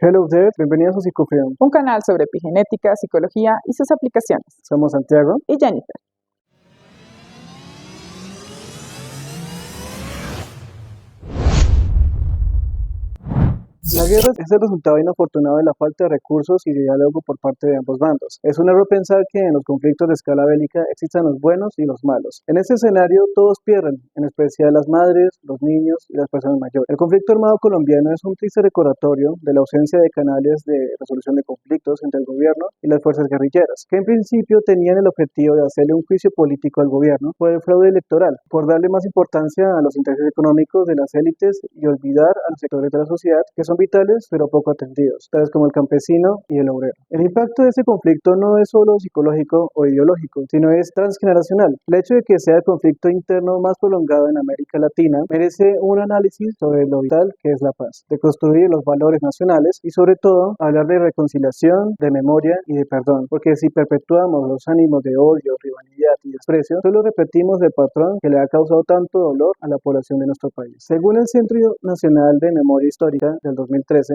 Hello there, bienvenidos a Psicofreedom. Un canal sobre epigenética, psicología y sus aplicaciones. Somos Santiago y Jennifer. La guerra es el resultado inafortunado de la falta de recursos y de diálogo por parte de ambos bandos. Es un error pensar que en los conflictos de escala bélica existan los buenos y los malos. En este escenario todos pierden, en especial las madres, los niños y las personas mayores. El conflicto armado colombiano es un triste recordatorio de la ausencia de canales de resolución de conflictos entre el gobierno y las fuerzas guerrilleras, que en principio tenían el objetivo de hacerle un juicio político al gobierno por el fraude electoral, por darle más importancia a los intereses económicos de las élites y olvidar a los sectores de la sociedad que son vitales pero poco atendidos, tales como el campesino y el obrero. El impacto de este conflicto no es solo psicológico o ideológico, sino es transgeneracional. El hecho de que sea el conflicto interno más prolongado en América Latina merece un análisis sobre lo vital que es la paz, de construir los valores nacionales y sobre todo hablar de reconciliación, de memoria y de perdón, porque si perpetuamos los ánimos de odio, rivalidad y desprecio, solo repetimos el patrón que le ha causado tanto dolor a la población de nuestro país. Según el Centro Nacional de Memoria Histórica del 2013,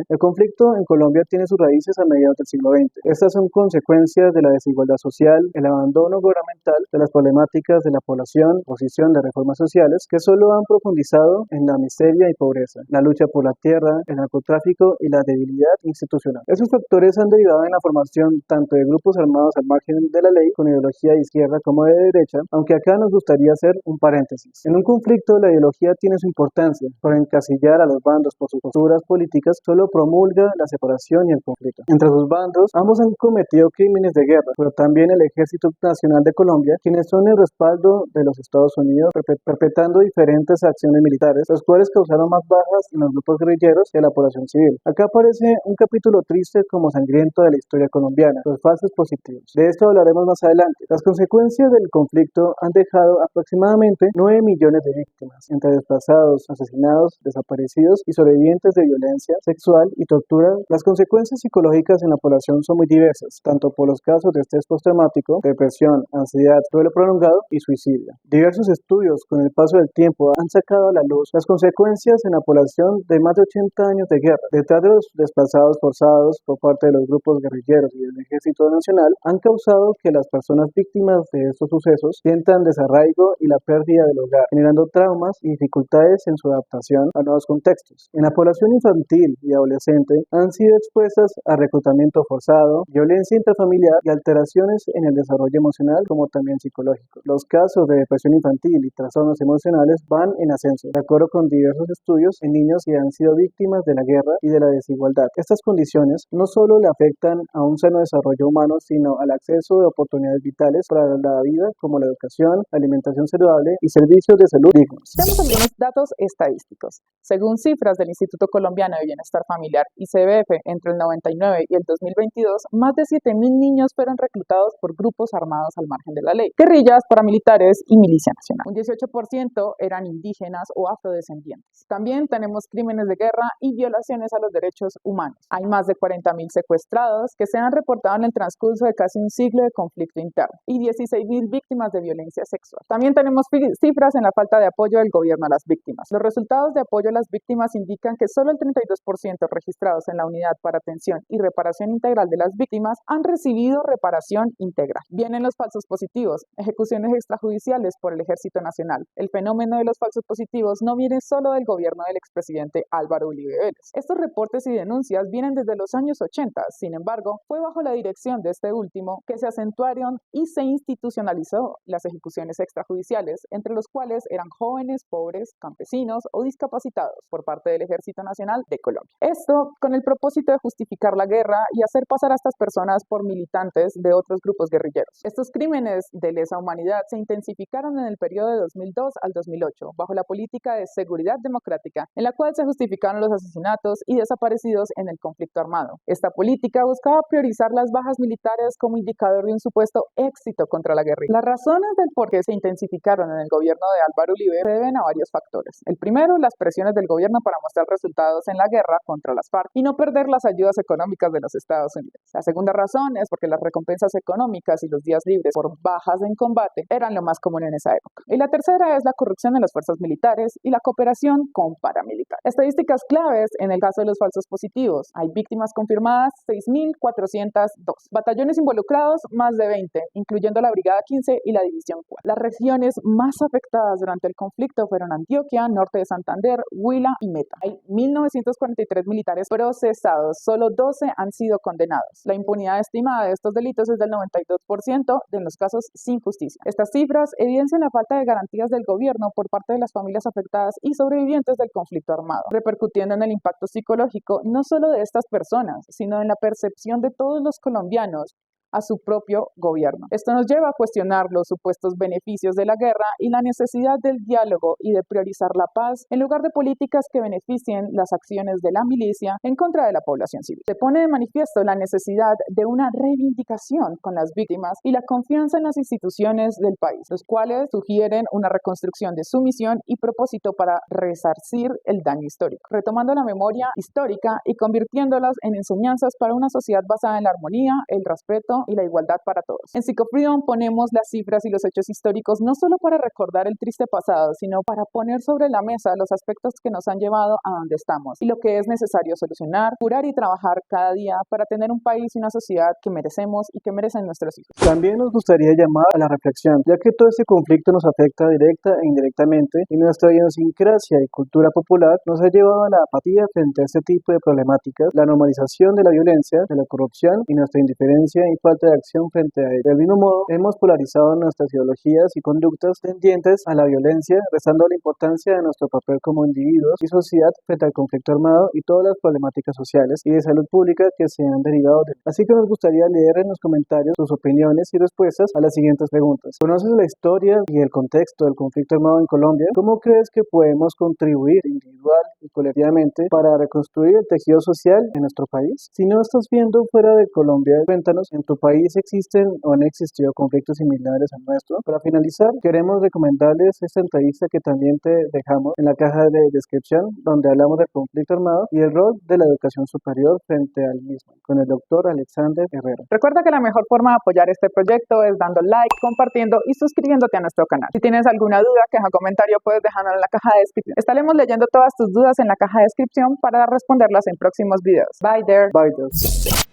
el conflicto en Colombia tiene sus raíces a mediados del siglo XX. Estas son consecuencias de la desigualdad social, el abandono gubernamental, de las problemáticas de la población, oposición de reformas sociales que solo han profundizado en la miseria y pobreza, la lucha por la tierra, el narcotráfico y la debilidad institucional. Esos factores han derivado en la formación tanto de grupos armados al margen de la ley, con ideología de izquierda como de derecha, aunque acá nos gustaría hacer un paréntesis. En un conflicto la ideología tiene su importancia, pero encasillar a los bandos por sus posturas políticas solo promulga la separación y el conflicto. Entre sus bandos, ambos han cometido crímenes de guerra, pero también el Ejército Nacional de Colombia, quienes son el respaldo de los Estados Unidos, perpetrando diferentes acciones militares, los cuales causaron más bajas en los grupos guerrilleros que la población civil. Acá aparece un capítulo triste como sangriento de la historia colombiana, los falsos positivos. De esto hablaremos más adelante. Las consecuencias del conflicto han dejado aproximadamente 9 millones de víctimas, entre desplazados, asesinados, desaparecidos y sobrevivientes de violencia sexual y tortura. Las consecuencias psicológicas en la población son muy diversas, tanto por los casos de estrés postraumático, depresión, ansiedad, duelo prolongado y suicidio. Diversos estudios con el paso del tiempo han sacado a la luz las consecuencias en la población de más de 80 años de guerra. Detrás de los desplazados forzados por parte de los grupos guerrilleros y del Ejército Nacional han causado que las personas víctimas de estos sucesos sientan desarraigo y la pérdida del hogar, generando traumas y dificultades en su adaptación a nuevos contextos. En la población infantil y adolescente han sido expuestas a reclutamiento forzado, violencia intrafamiliar y alteraciones en el desarrollo emocional como también psicológico. Los casos de depresión infantil y trastornos emocionales van en ascenso, de acuerdo con diversos estudios en niños que han sido víctimas de la guerra y de la desigualdad. Estas condiciones no solo le afectan a un sano desarrollo humano, sino al acceso de oportunidades vitales para la vida como la educación, alimentación saludable y servicios de salud dignos. Tenemos algunos datos estadísticos. Según cifras del Instituto Colombiano de Bienestar Familiar, ICBF, entre el 99 y el 2022, más de 7.000 niños fueron reclutados por grupos armados al margen de la ley, guerrillas, paramilitares y milicia nacional. Un 18% eran indígenas o afrodescendientes. También tenemos crímenes de guerra y violaciones a los derechos humanos. Hay más de 40.000 secuestrados que se han reportado en el transcurso de casi un siglo de conflicto interno y 16.000 víctimas de violencia sexual. También tenemos cifras en la falta de apoyo del gobierno a las víctimas. Los resultados de apoyo a las víctimas indican que solo el 32% registrados en la Unidad para Atención y Reparación Integral de las Víctimas han recibido reparación integral. Vienen los falsos positivos, ejecuciones extrajudiciales por el Ejército Nacional. El fenómeno de los falsos positivos no viene solo del gobierno del expresidente Álvaro Uribe Vélez. Estos reportes y denuncias vienen desde los años 80, sin embargo, fue bajo la dirección de este último que se acentuaron y se institucionalizó las ejecuciones extrajudiciales, entre los cuales eran jóvenes, pobres, campesinos o discapacitados por parte del Ejército Nacional de Colombia. Esto con el propósito de justificar la guerra y hacer pasar a estas personas por militantes de otros grupos guerrilleros. Estos crímenes de lesa humanidad se intensificaron en el periodo de 2002 al 2008, bajo la política de seguridad democrática, en la cual se justificaron los asesinatos y desaparecidos en el conflicto armado. Esta política buscaba priorizar las bajas militares como indicador de un supuesto éxito contra la guerrilla. Las razones del por qué se intensificaron en el gobierno de Álvaro Uribe se deben a varios factores. El primero, las presiones del gobierno para mostrar resultados en la guerra contra las FARC y no perder las ayudas económicas de los Estados Unidos. La segunda razón es porque las recompensas económicas y los días libres por bajas en combate eran lo más común en esa época. Y la tercera es la corrupción en las fuerzas militares y la cooperación con paramilitares. Estadísticas claves en el caso de los falsos positivos. Hay víctimas confirmadas 6.402. Batallones involucrados más de 20, incluyendo la Brigada 15 y la División 4. Las regiones más afectadas durante el conflicto fueron Antioquia, norte de Santander, Huila y Meta. Hay 1.943 militares procesados, solo 12 han sido condenados. La impunidad estimada de estos delitos es del 92% de los casos sin justicia. Estas cifras evidencian la falta de garantías del gobierno por parte de las familias afectadas y sobrevivientes del conflicto armado, repercutiendo en el impacto psicológico no solo de estas personas, sino en la percepción de todos los colombianos a su propio gobierno. Esto nos lleva a cuestionar los supuestos beneficios de la guerra y la necesidad del diálogo y de priorizar la paz en lugar de políticas que beneficien las acciones de la milicia en contra de la población civil. Se pone de manifiesto la necesidad de una reivindicación con las víctimas y la confianza en las instituciones del país, los cuales sugieren una reconstrucción de su misión y propósito para resarcir el daño histórico, retomando la memoria histórica y convirtiéndolas en enseñanzas para una sociedad basada en la armonía, el respeto y la igualdad para todos. En Psicofreedom ponemos las cifras y los hechos históricos no solo para recordar el triste pasado, sino para poner sobre la mesa los aspectos que nos han llevado a donde estamos y lo que es necesario solucionar, curar y trabajar cada día para tener un país y una sociedad que merecemos y que merecen nuestros hijos. También nos gustaría llamar a la reflexión, ya que todo este conflicto nos afecta directa e indirectamente y nuestra idiosincrasia y cultura popular nos ha llevado a la apatía frente a este tipo de problemáticas, la normalización de la violencia, de la corrupción y nuestra indiferencia y falta de acción frente a él. Del mismo modo, hemos polarizado nuestras ideologías y conductas tendientes a la violencia, restando la importancia de nuestro papel como individuos y sociedad frente al conflicto armado y todas las problemáticas sociales y de salud pública que se han derivado de él. Así que nos gustaría leer en los comentarios sus opiniones y respuestas a las siguientes preguntas. ¿Conoces la historia y el contexto del conflicto armado en Colombia? ¿Cómo crees que podemos contribuir individual y colectivamente para reconstruir el tejido social en nuestro país? Si no estás viendo fuera de Colombia, cuéntanos, ¿en tu país existen o han existido conflictos similares al nuestro? Para finalizar, queremos recomendarles esta entrevista que también te dejamos en la caja de descripción, donde hablamos del conflicto armado y el rol de la educación superior frente al mismo, con el doctor Alexander Herrera. Recuerda que la mejor forma de apoyar este proyecto es dando like, compartiendo y suscribiéndote a nuestro canal. Si tienes alguna duda, queja o comentario, puedes dejarlo en la caja de descripción. Estaremos leyendo todas tus dudas en la caja de descripción para responderlas en próximos videos. Bye there. Bye there.